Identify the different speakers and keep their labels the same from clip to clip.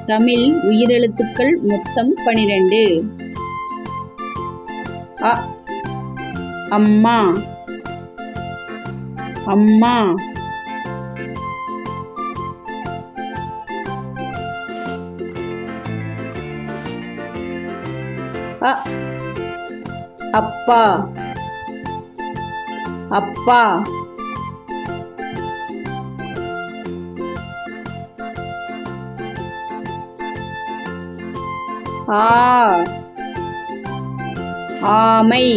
Speaker 1: தமிழ் உயிரெழுத்துக்கள் மொத்தம் 12. அ அம்மா அம்மா. அ அப்பா அப்பா. ஆ ஆமை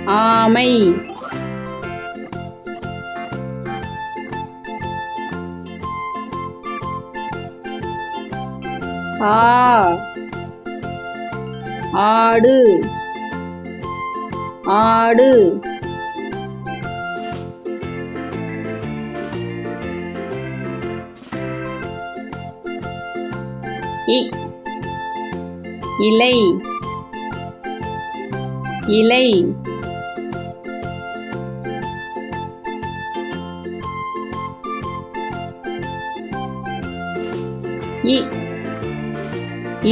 Speaker 1: ஆமை. ஆ ஆடு ஆடு. இ இலை இலை.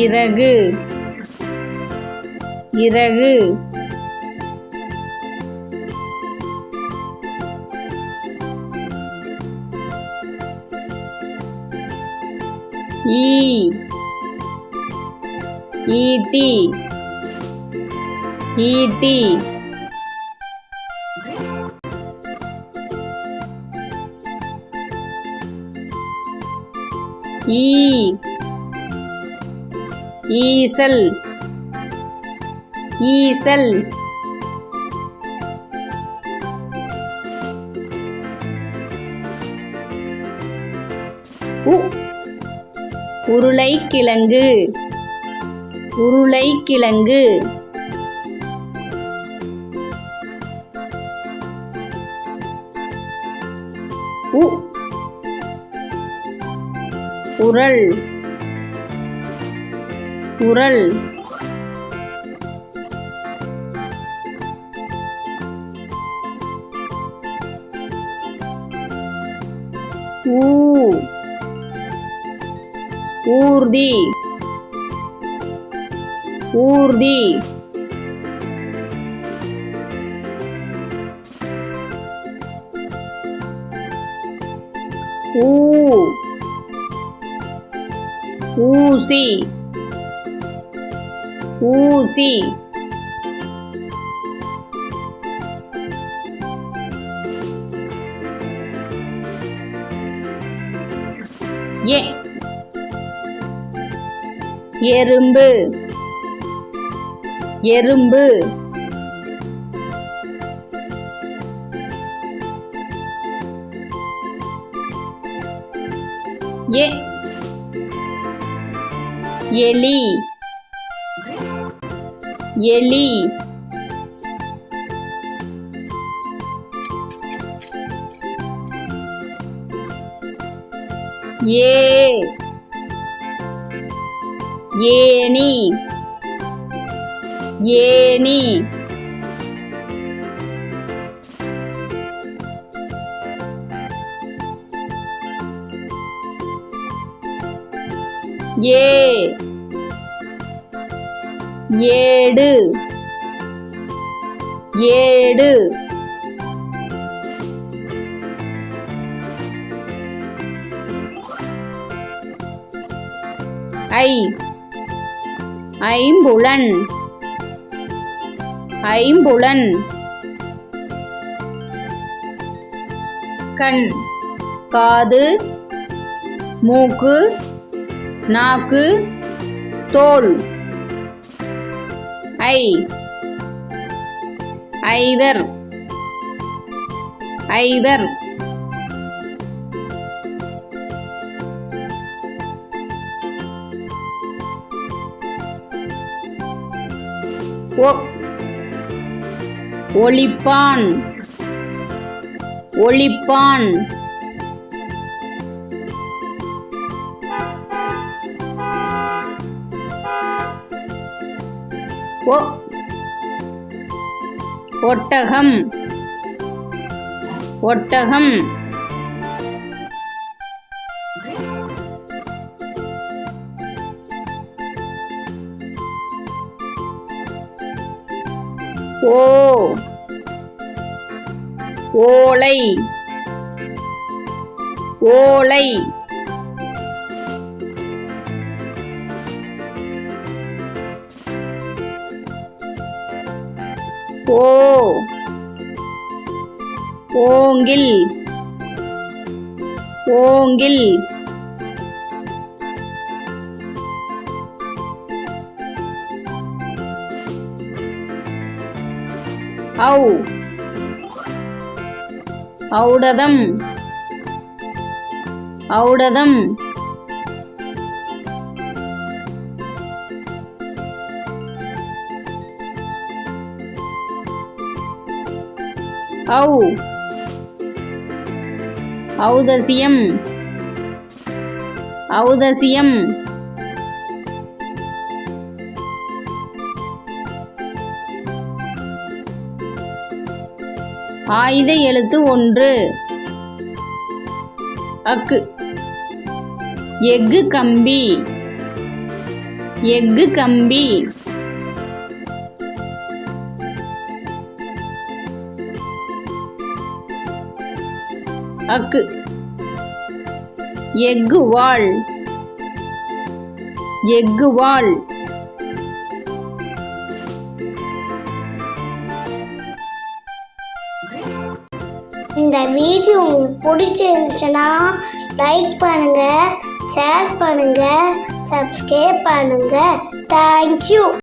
Speaker 1: இறகு இறகு. ஈட்டி ஈட்டி. ஈசல் ஈசல். உருளைக்கிழங்கு உருளைக்கிழங்கு. உரல் உரல். ஊர்தி ஊர்தி. ஊசி ஊசி. எறும்பு எறும்பு. எலி எலி. ஏணி ஏணி. ஏடு ஏடு. ஐம்புலன் ஐம்புலன். கண் காது மூக்கு நாக்கு தோல். ஐவர் ஐவர். ஒளிப்பான் ஒளிப்பான். ஒட்டகம் ஒட்டகம். ஓ ஓலை ஓலை ஓ ஓங்கில் ஓங்கில் ஔ ஔடதம் ஔடதம் ஔ ஔதசியம் ஔதசியம் ஆயுத எழுத்து 1 அக்கு எஃகு கம்பி எஃகு கம்பி அக்கு எஃகு வாள் எஃகு வாள்
Speaker 2: இந்த வீடியோ உங்களுக்கு பிடிச்சிருந்துச்சுன்னா லைக் பண்ணுங்க, ஷேர் பண்ணுங்க, சப்ஸ்கிரைப் பண்ணுங்க. தேங்க்யூ.